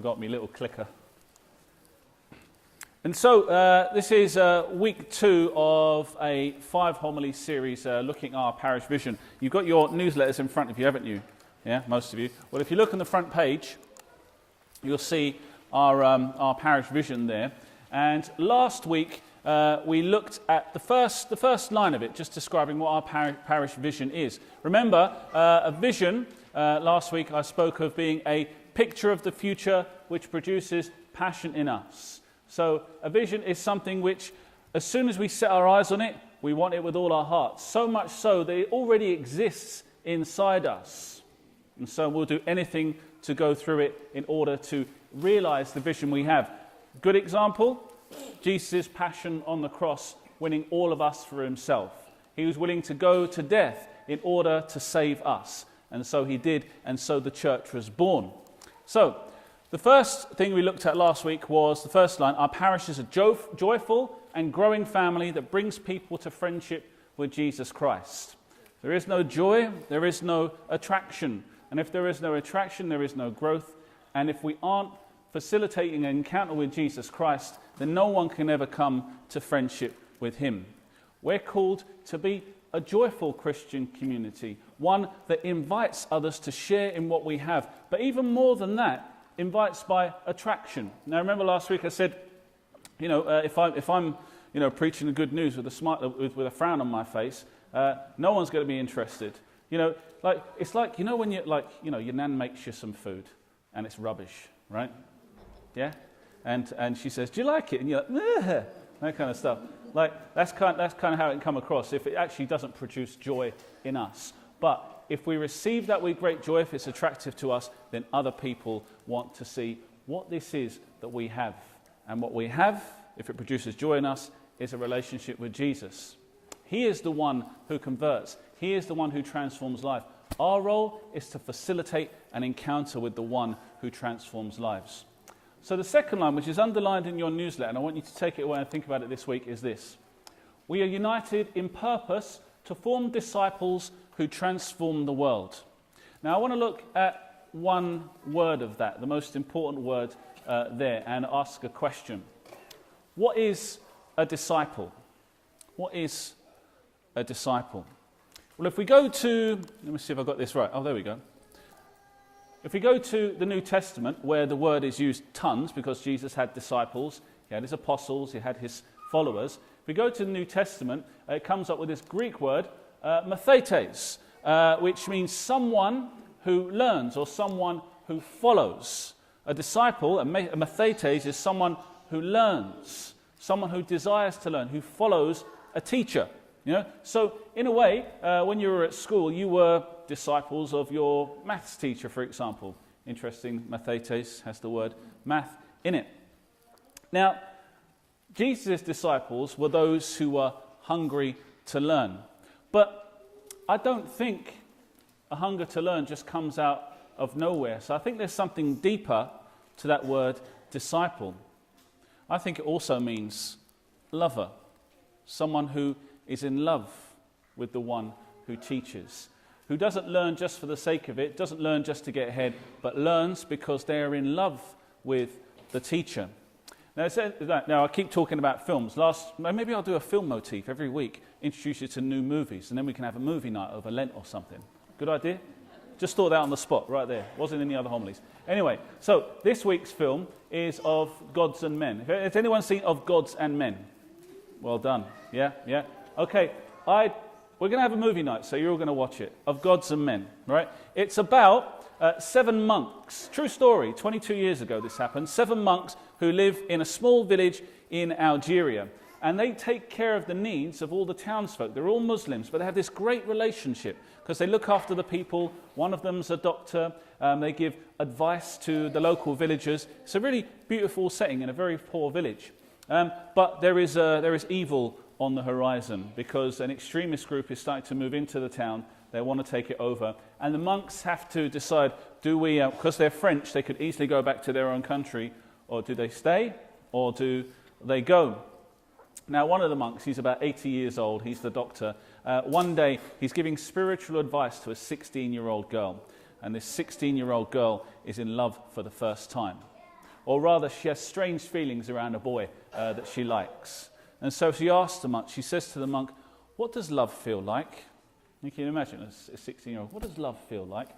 Forgot my little clicker. And so this is week 2 of a 5 homily series looking at our parish vision. You've got your newsletters in front of you, haven't you? Yeah, most of you. Well, if you look on the front page, you'll see our parish vision there. And last week we looked at the first line of it, just describing what our parish vision is. Remember, a vision, last week I spoke of being a picture of the future which produces passion in us. So a vision is something which, as soon as we set our eyes on it, we want it with all our hearts. So much so that it already exists inside us. And so we'll do anything to go through it in order to realize the vision we have. Good example, Jesus' passion on the cross, winning all of us for himself. He was willing to go to death in order to save us. And so he did, and so the church was born. So, the first thing we looked at last week was the first line. Our parish is a joyful and growing family that brings people to friendship with Jesus Christ. There is no joy, there is no attraction. And if there is no attraction, there is no growth. And if we aren't facilitating an encounter with Jesus Christ, then no one can ever come to friendship with him. We're called to be a joyful Christian community, one that invites others to share in what we have. But even more than that, invites by attraction. Now, remember last week I said, if I'm preaching the good news with a frown on my face, no one's going to be interested. It's like when your nan makes you some food and it's rubbish, right? Yeah, and she says, "Do you like it?" And you're like, "Ugh," that kind of stuff. Like that's kind of how it can come across if it actually doesn't produce joy in us. But if we receive that with great joy, if it's attractive to us, then other people want to see what this is that we have. And what we have, if it produces joy in us, is a relationship with Jesus. He is the one who converts. He is the one who transforms life. Our role is to facilitate an encounter with the one who transforms lives. So the second line, which is underlined in your newsletter, and I want you to take it away and think about it this week, is this. We are united in purpose to form disciples who transform the world. Now I want to look at one word of that, the most important word there, and ask a question. What is a disciple? What is a disciple? Well, if we go to, let me see if I got this right. Oh, there we go. If we go to the New Testament, where the word is used tons, because Jesus had disciples, he had his apostles, he had his followers. If we go to the New Testament, it comes up with this Greek word, mathetes, which means someone who learns or someone who follows. A disciple, a mathetes, is someone who learns, someone who desires to learn, who follows a teacher. So in a way, when you were at school, you were disciples of your maths teacher, for example. Interesting, mathetes has the word math in it. Now, Jesus' disciples were those who were hungry to learn. But I don't think a hunger to learn just comes out of nowhere. So I think there's something deeper to that word disciple. I think it also means lover, someone who is in love with the one who teaches, who doesn't learn just for the sake of it, doesn't learn just to get ahead, but learns because they are in love with the teacher. Now I keep talking about films. Maybe I'll do a film motif every week, introduce you to new movies, and then we can have a movie night over Lent or something. Good idea? Just thought that on the spot, right there. Wasn't in the other homilies. Anyway, so this week's film is of Gods and Men. Has anyone seen Of Gods and Men? Well done. Yeah? Okay, we're going to have a movie night, so you're all going to watch it. Of Gods and Men, right? It's about 7 monks. True story, 22 years ago this happened. 7 monks who live in a small village in Algeria. And they take care of the needs of all the townsfolk. They're all Muslims, but they have this great relationship because they look after the people. One of them's a doctor. They give advice to the local villagers. It's a really beautiful setting in a very poor village. But there is evil on the horizon because an extremist group is starting to move into the town. They want to take it over. And the monks have to decide, do we, because they're French, they could easily go back to their own country, or do they stay, or do they go? Now, one of the monks, he's about 80 years old, he's the doctor. One day, he's giving spiritual advice to a 16-year-old girl. And this 16-year-old girl is in love for the first time. or rather she has strange feelings around a boy that she likes. And so she asks the monk, she says to the monk, what does love feel like? You can imagine a 16-year-old, what does love feel like?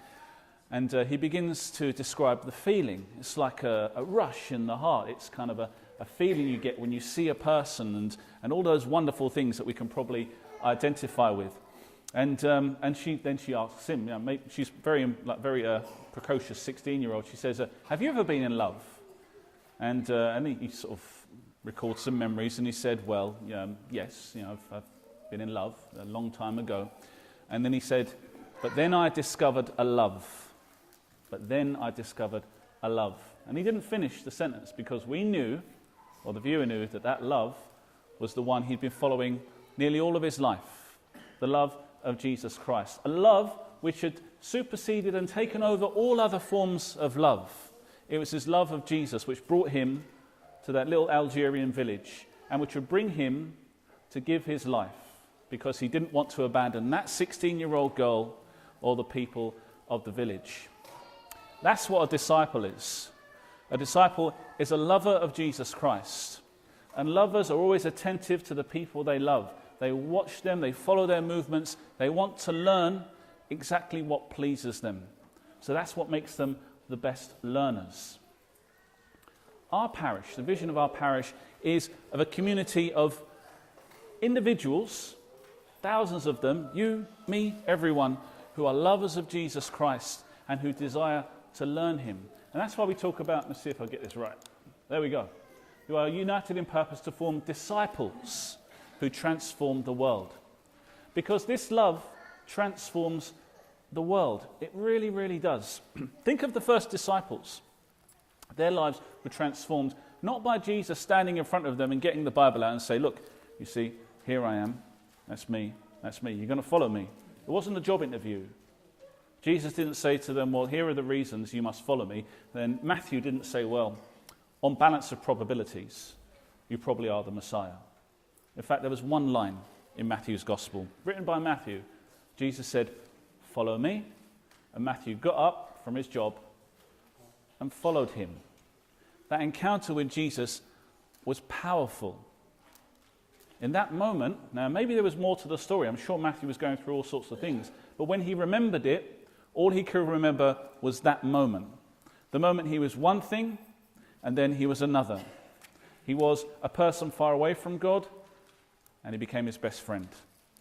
And he begins to describe the feeling. It's like a rush in the heart. It's kind of a feeling you get when you see a person and all those wonderful things that we can probably identify with. And she asks him, she's very precocious 16-year-old. She says, have you ever been in love? And he sort of recalled some memories, and he said, well, yes, I've been in love a long time ago. And then he said, but then I discovered a love. But then I discovered a love. And he didn't finish the sentence because we knew, or the viewer knew, that love was the one he'd been following nearly all of his life. The love of Jesus Christ. A love which had superseded and taken over all other forms of love. It was his love of Jesus which brought him to that little Algerian village and which would bring him to give his life because he didn't want to abandon that 16-year-old girl or the people of the village. That's what a disciple is. A disciple is a lover of Jesus Christ. And lovers are always attentive to the people they love. They watch them, they follow their movements, they want to learn exactly what pleases them. So that's what makes them the best learners. Our parish, the vision of our parish, is of a community of individuals, thousands of them, you, me, everyone, who are lovers of Jesus Christ and who desire to learn him. And that's why we talk about, let's see if I get this right. There we go. Who are united in purpose to form disciples who transform the world. Because this love transforms the world. It really, really does. Think of the first disciples. Their lives were transformed not by Jesus standing in front of them and getting the Bible out and say, look, you see, here I am. That's me. That's me. You're going to follow me. It wasn't a job interview. Jesus didn't say to them, well, here are the reasons you must follow me. Then Matthew didn't say, well, on balance of probabilities, you probably are the Messiah. In fact, there was one line in Matthew's gospel, written by Matthew. Jesus said, follow me. And Matthew got up from his job and followed him. That encounter with Jesus was powerful. In that moment, now maybe there was more to the story. I'm sure Matthew was going through all sorts of things. But when he remembered it, all he could remember was that moment. The moment he was one thing, and then he was another. He was a person far away from God, and he became his best friend,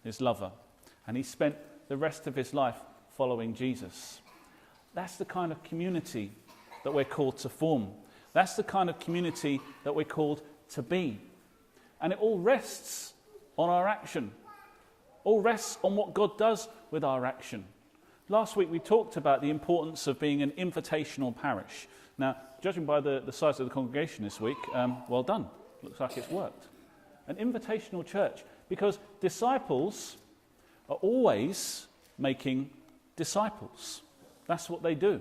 his lover. And he spent the rest of his life following Jesus. That's the kind of community that we're called to form. That's the kind of community that we're called to be. And it all rests on our action. All rests on what God does with our action. Last week we talked about the importance of being an invitational parish. Now, judging by the size of the congregation this week, well done. Looks like it's worked. An invitational church, because disciples are always making disciples. That's what they do.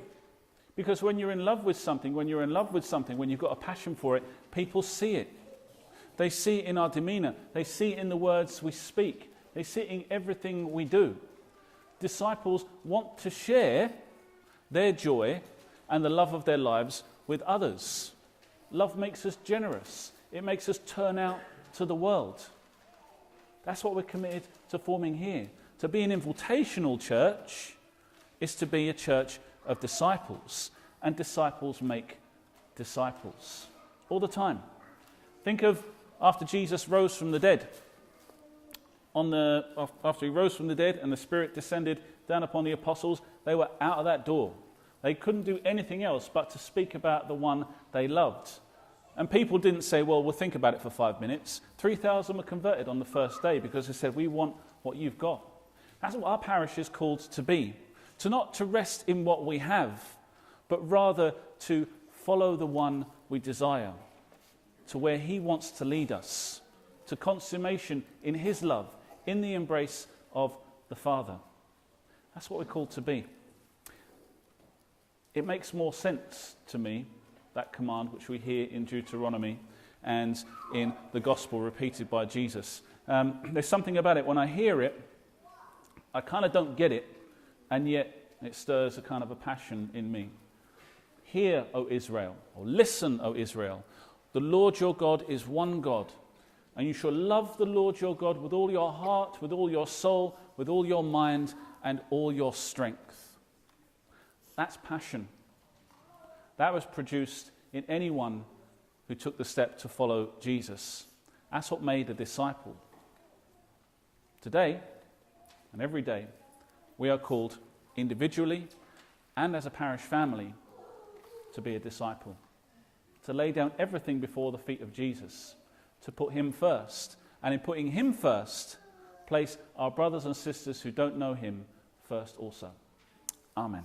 Because when you're in love with something, when you've got a passion for it, people see it. They see it in our demeanour. They see it in the words we speak. They see it in everything we do. Disciples want to share their joy and the love of their lives with others. Love makes us generous. It makes us turn out to the world. That's what we're committed to forming here. To be an invitational church is to be a church of disciples. And disciples make disciples. All the time. Think of after Jesus rose from the dead. After he rose from the dead and the Spirit descended down upon the apostles, they were out of that door. They couldn't do anything else but to speak about the one they loved. And people didn't say, well, we'll think about it for 5 minutes. 3,000 were converted on the first day because they said, we want what you've got. That's what our parish is called to be. To not to rest in what we have, but rather to follow the one we desire, to where he wants to lead us, to consummation in his love, in the embrace of the Father. That's what we're called to be. It makes more sense to me, that command which we hear in Deuteronomy and in the gospel repeated by Jesus. There's something about it, when I hear it, I kind of don't get it, and yet it stirs a kind of a passion in me. Hear, O Israel, or listen, O Israel, the Lord your God is one God, and you shall love the Lord your God with all your heart, with all your soul, with all your mind, and all your strength. That's passion. That was produced in anyone who took the step to follow Jesus. That's what made a disciple. Today, and every day, we are called individually and as a parish family to be a disciple, to lay down everything before the feet of Jesus, to put him first, and in putting him first, place our brothers and sisters who don't know him first also. Amen.